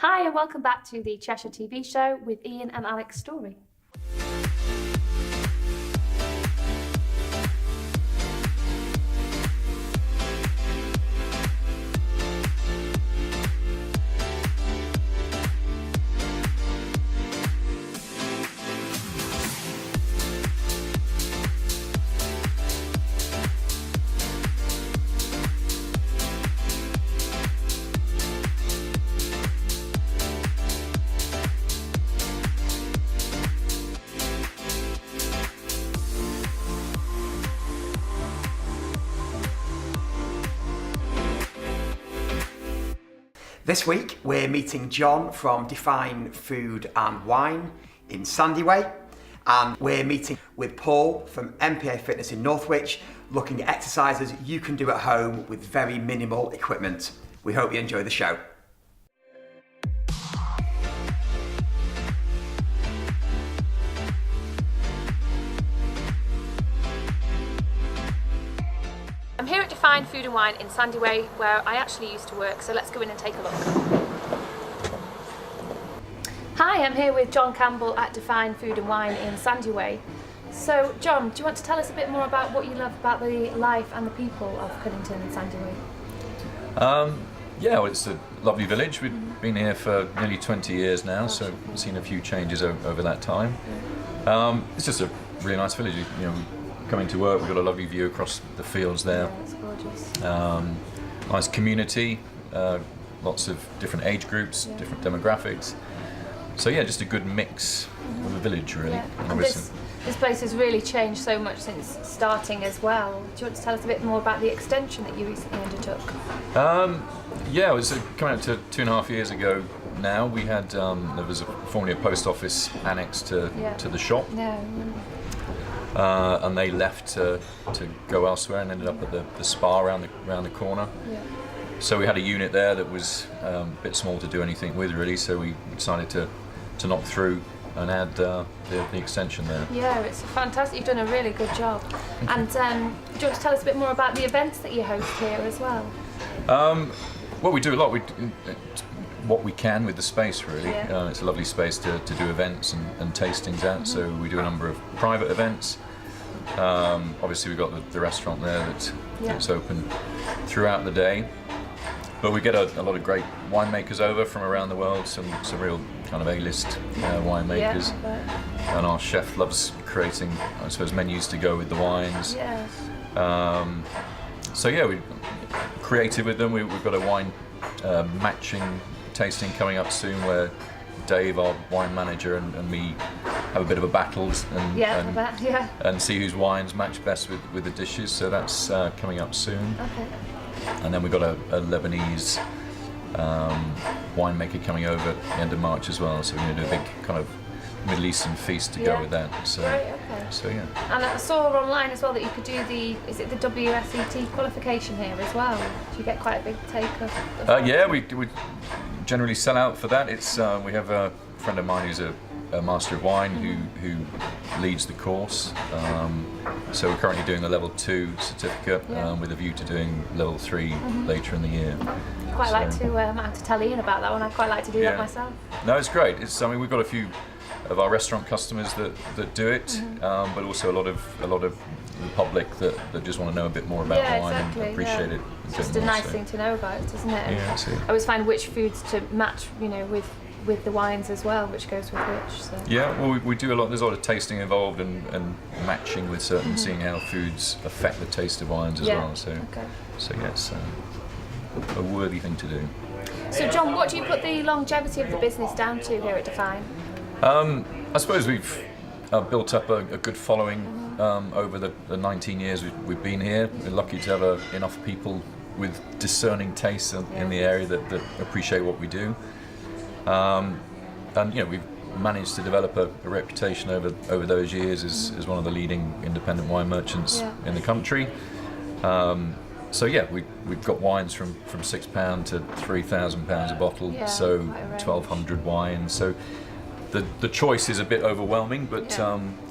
Hi and welcome back to the Cheshire TV show with Ian and Alex Story. This week we're meeting John from Define Food and Wine in Sandyway, and we're meeting with Paul from MPA Fitness in Northwich, looking at exercises you can do at home with very minimal equipment. We hope you enjoy the show. I'm here at Define Food and Wine in Sandyway, where I actually used to work, so let's go in and take a look. Hi, I'm here with John Campbell at Define Food and Wine in Sandyway. So, John, do you want to tell us a bit more about what you love about the life and the people of Cunnington and Sandyway? Yeah, well, it's a lovely village. We've been here for nearly 20 years now, so we've seen a few changes over that time. It's just a really nice village. You know, coming to work, we've got a lovely view across the fields there. Yeah, it's gorgeous. Nice community, lots of different age groups, different demographics. So yeah, just a good mix of a village, really. Yeah. And this place has really changed so much since starting as well. Do you want to tell us a bit more about the extension that you recently undertook? Yeah, it was coming up to 2.5 years ago now. We had, there was formerly a post office annex to the shop. Yeah. And they left to go elsewhere and ended up at the spa around the corner. Yeah. So we had a unit there that was a bit small to do anything with, really. So we decided to knock through and add the extension there. Yeah, it's fantastic. You've done a really good job. And do you want to tell us a bit more about the events that you host here as well? Well, we do a lot. We what we can with the space, really. Yeah. It's a lovely space to do events and tastings at. So we do a number of private events. Obviously, we've got the restaurant there that's open throughout the day. But we get a lot of great winemakers over from around the world, some real kind of A-list winemakers. Yeah, and our chef loves creating, I suppose, menus to go with the wines. yes. So yeah, we're creative with them. We've got a wine matching tasting coming up soon, where Dave, our wine manager, and me have a bit of a battle and see whose wines match best with the dishes. So that's coming up soon. Okay. And then we've got a Lebanese winemaker coming over at the end of March as well. So we're going to do a big kind of Middle Eastern feast to go with that. So, right, okay. So yeah. And I saw online as well that you could do the WSET qualification here as well. Do you get quite a big take of yeah, we generally sell out for that. It's we have a friend of mine who's a Master of Wine who leads the course. So we're currently doing the level 2 certificate with a view to doing level 3 later in the year. I have to tell Ian about that one. I'd quite like to do that myself. No, it's great. I mean, we've got a few of our restaurant customers that do it, but also a lot of the public that just want to know a bit more about wine and appreciate it. It's just a nice thing to know about, isn't it? And yeah, I always find which foods to match, with the wines as well, which goes with which. So. Yeah, well, we do a lot. There's a lot of tasting involved and matching with certain, seeing how foods affect the taste of wines as well. So, so yeah, it's a worthy thing to do. So, John, what do you put the longevity of the business down to here at Define? I suppose we've built up a good following over the 19 years we've been here. We're lucky to have enough people with discerning tastes in the area that appreciate what we do. And we've managed to develop a reputation over those years as one of the leading independent wine merchants in the country. So yeah, we've got wines from £6 to £3,000 a bottle, so 1,200 wines. So the choice is a bit overwhelming, but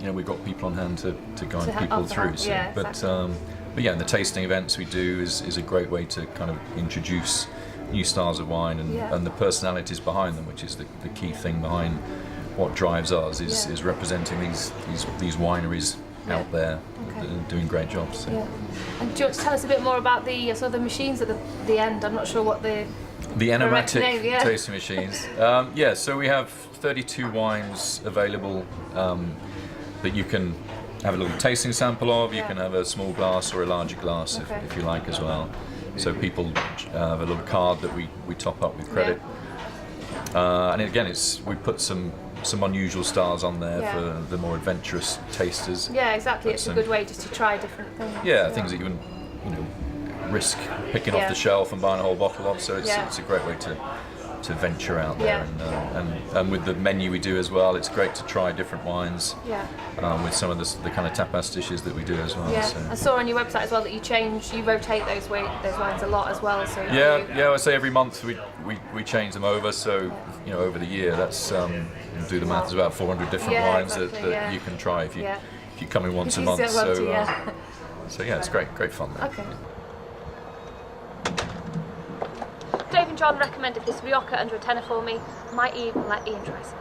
we've got people on hand to guide people through. So, but yeah, and the tasting events we do is a great way to kind of introduce new styles of wine and the personalities behind them, which is the key thing behind what drives us, is representing these wineries out there that are doing great jobs. So. Yeah. And do you want to tell us a bit more about the machines at the end? I'm not sure what the enigmatic name, tasting machines. So we have 32 wines available that you can have a little tasting sample of. You can have a small glass or a larger glass if you like as well. So people have a little card that we top up with credit. And again, we put some unusual styles on there for the more adventurous tasters. Yeah, exactly. It's a good way just to try different things. Yeah, things that you wouldn't risk picking off the shelf and buying a whole bottle of. So it's a great way to venture out there. And with the menu we do as well, it's great to try different wines with some of the kind of tapas dishes that we do as well. Yeah, So. I saw on your website as well that you rotate those wines a lot as well. So I say every month we change them over. So over the year, that's do the math. There's about 400 different wines that you can try if you come in once a month. So it's great fun. Okay. Dave and John recommended this Rioja under a tenner for me. Might even let Ian try some.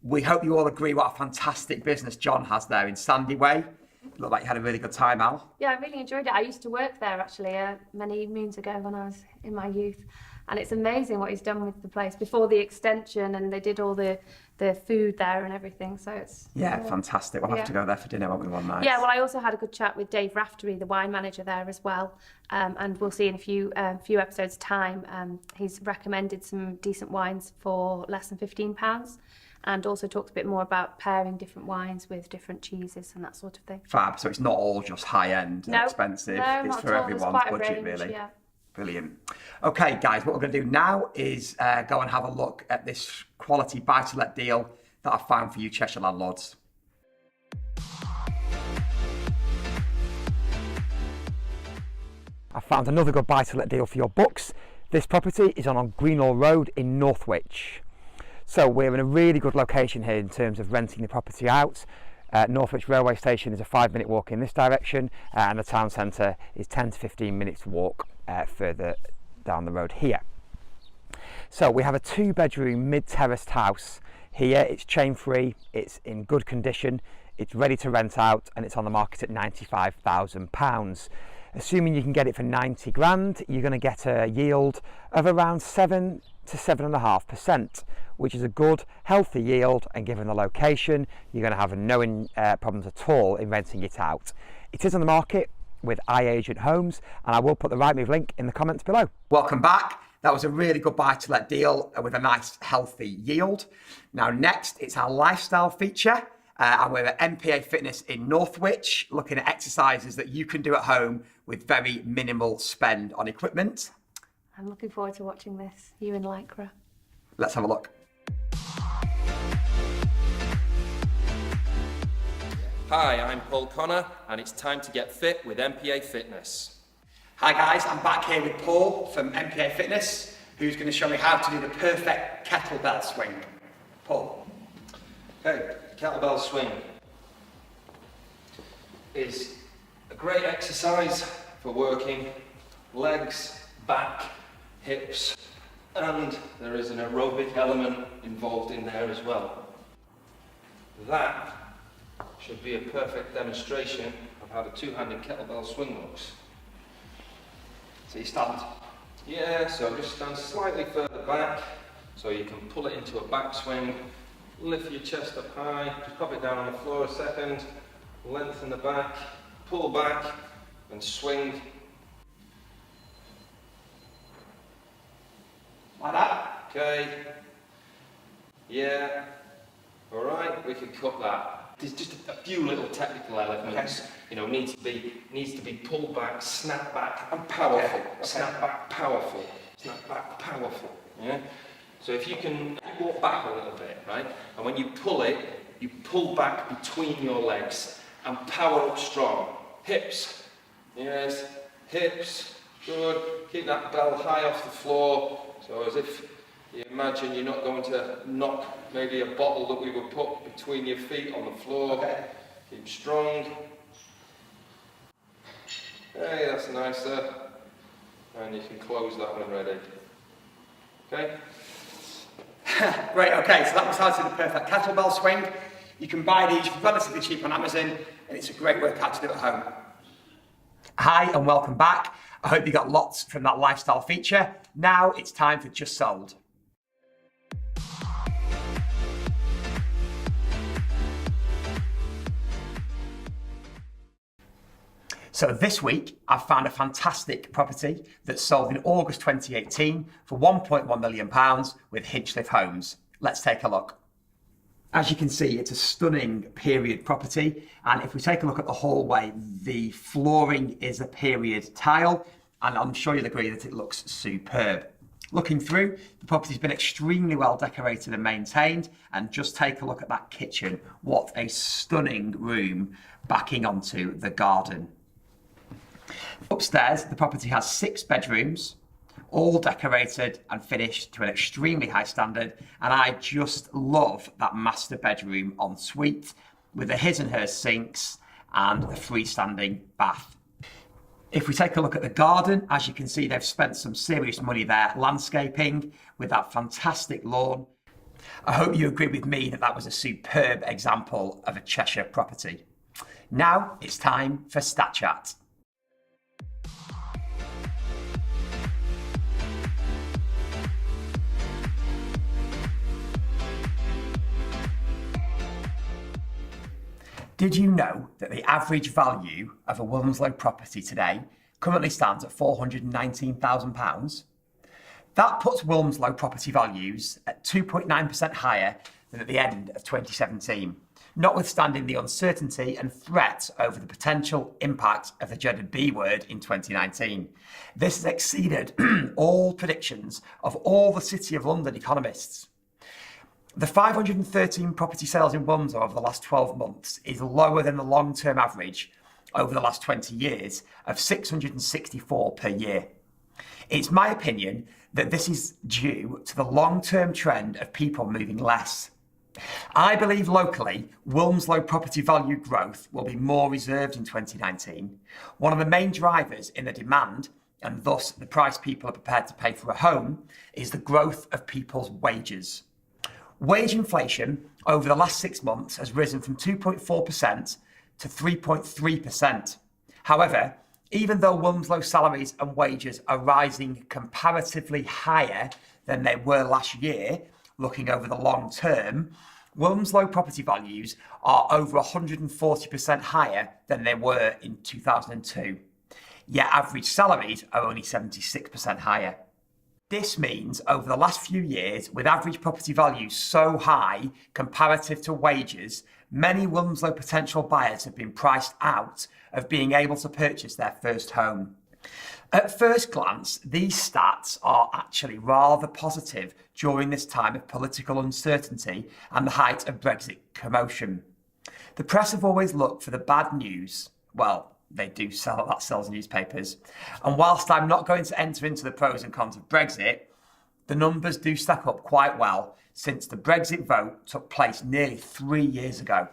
We hope you all agree what a fantastic business John has there in Sandyway. Looked like you had a really good time, Al. Yeah, I really enjoyed it. I used to work there actually many moons ago when I was in my youth. And it's amazing what he's done with the place before the extension, and they did all the food there and everything. So it's fantastic. We'll have to go there for dinner, won't we, one night? Yeah, well, I also had a good chat with Dave Raftery, the wine manager there as well, and we'll see in a few episodes' time. He's recommended some decent wines for less than £15, and also talked a bit more about pairing different wines with different cheeses and that sort of thing. Fab. So it's not all just high end and expensive. No, it's not for at all. everyone's There's quite a budget, range, really. Yeah. Brilliant. Okay, guys, what we're going to do now is go and have a look at this quality buy-to-let deal that I've found for you Cheshire landlords. I found another good buy-to-let deal for your books. This property is on Greenhill Road in Northwich. So we're in a really good location here in terms of renting the property out. Northwich railway station is a 5-minute walk in this direction, and the town centre is 10 to 15 minutes walk further down the road here. So we have a 2-bedroom mid-terraced house here. It's chain free, it's in good condition, it's ready to rent out, and it's on the market at £95,000. Assuming you can get it for 90 grand, you're going to get a yield of around 7 to 7.5%, which is a good, healthy yield, and given the location, you're going to have no problems at all in renting it out. It is on the market with iAgent Homes, and I will put the Rightmove link in the comments below. Welcome back. That was a really good buy-to-let deal with a nice, healthy yield. Now, next, it's our lifestyle feature, and we're at MPA Fitness in Northwich, looking at exercises that you can do at home with very minimal spend on equipment. I'm looking forward to watching this, you in Lycra. Let's have a look. Hi, I'm Paul Connor, and it's time to get fit with MPA Fitness. Hi guys, I'm back here with Paul from MPA Fitness, who's going to show me how to do the perfect kettlebell swing. Paul. Okay, kettlebell swing is a great exercise for working legs, back, hips, and there is an aerobic element involved in there as well. That should be a perfect demonstration of how the two-handed kettlebell swing looks. So you stand? Yeah, so just stand slightly further back so you can pull it into a back swing. Lift your chest up high, just pop it down on the floor a second, lengthen the back, pull back and swing. Like that? Okay. Yeah. Alright, we can cut that. There's just a few little technical elements, needs to be pulled back, snap back and powerful. Okay. Snap back, powerful. Snap back, powerful. Yeah? So if you can walk back a little bit, right? And when you pull it, you pull back between your legs and power up strong. Hips. Yes. Hips. Good. Keep that bell high off the floor. So as if you imagine you're not going to knock maybe a bottle that we would put between your feet on the floor. Okay. Keep strong. Hey, that's nicer. And you can close that when ready. Okay? Great, okay, so that was how to do the perfect kettlebell swing. You can buy these relatively cheap on Amazon, and it's a great workout to do at home. Hi, and welcome back. I hope you got lots from that lifestyle feature. Now it's time for Just Sold. So this week, I've found a fantastic property that sold in August 2018 for £1.1 million with Hinchliffe Homes. Let's take a look. As you can see, it's a stunning period property. And if we take a look at the hallway, the flooring is a period tile, and I'm sure you'll agree that it looks superb. Looking through, the property's been extremely well decorated and maintained, and just take a look at that kitchen. What a stunning room backing onto the garden. Upstairs, the property has 6 bedrooms, all decorated and finished to an extremely high standard, and I just love that master bedroom ensuite with the his and hers sinks and the freestanding bath. If we take a look at the garden, as you can see, they've spent some serious money there landscaping with that fantastic lawn. I hope you agree with me that that was a superb example of a Cheshire property. Now it's time for Stat Chat. Did you know that the average value of a Wimslow property today currently stands at £419,000? That puts Wimslow property values at 2.9% higher than at the end of 2017, notwithstanding the uncertainty and threat over the potential impact of the dreaded B word in 2019. This has exceeded all predictions of all the City of London economists. The 513 property sales in Wimslow over the last 12 months is lower than the long-term average over the last 20 years of 664 per year. It's my opinion that this is due to the long-term trend of people moving less. I believe locally, Wimslow property value growth will be more reserved in 2019. One of the main drivers in the demand, and thus the price people are prepared to pay for a home, is the growth of people's wages. Wage inflation over the last 6 months has risen from 2.4% to 3.3%. However, even though Wimslow salaries and wages are rising comparatively higher than they were last year, looking over the long term, Wimslow property values are over 140% higher than they were in 2002. Yet average salaries are only 76% higher. This means over the last few years, with average property values so high comparative to wages, many Wimslow potential buyers have been priced out of being able to purchase their first home. At first glance, these stats are actually rather positive during this time of political uncertainty and the height of Brexit commotion. The press have always looked for the bad news. Well, they do sell, that sells newspapers. And whilst I'm not going to enter into the pros and cons of Brexit, the numbers do stack up quite well since the Brexit vote took place nearly 3 years ago.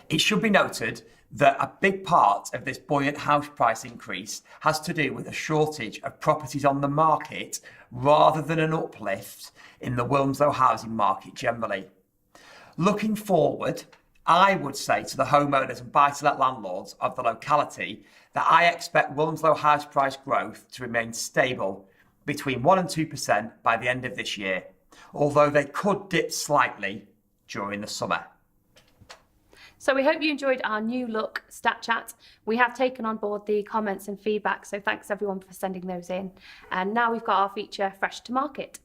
It should be noted that a big part of this buoyant house price increase has to do with a shortage of properties on the market rather than an uplift in the Wimslow housing market generally. Looking forward, I would say to the homeowners and buy-to-let landlords of the locality that I expect Wimslow house price growth to remain stable between 1% and 2% by the end of this year, although they could dip slightly during the summer. So we hope you enjoyed our new look Stat Chat. We have taken on board the comments and feedback, so thanks everyone for sending those in. And now we've got our feature Fresh to Market.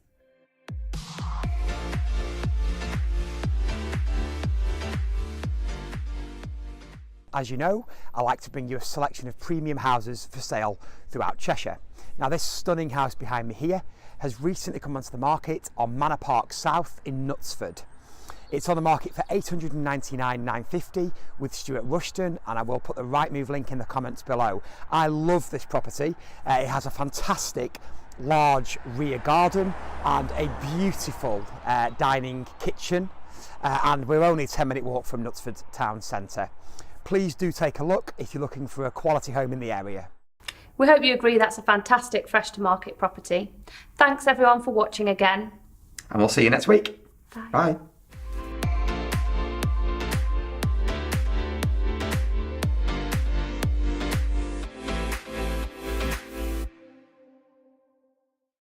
As you know, I like to bring you a selection of premium houses for sale throughout Cheshire. Now this stunning house behind me here has recently come onto the market on Manor Park South in Knutsford. It's on the market for $899,950 with Stuart Rushton, and I will put the Rightmove link in the comments below. I love this property. It has a fantastic large rear garden and a beautiful dining kitchen, and we're only a 10-minute walk from Knutsford town centre. Please do take a look if you're looking for a quality home in the area. We hope you agree that's a fantastic fresh to market property. Thanks everyone for watching again. And we'll see you next week. Bye. Bye.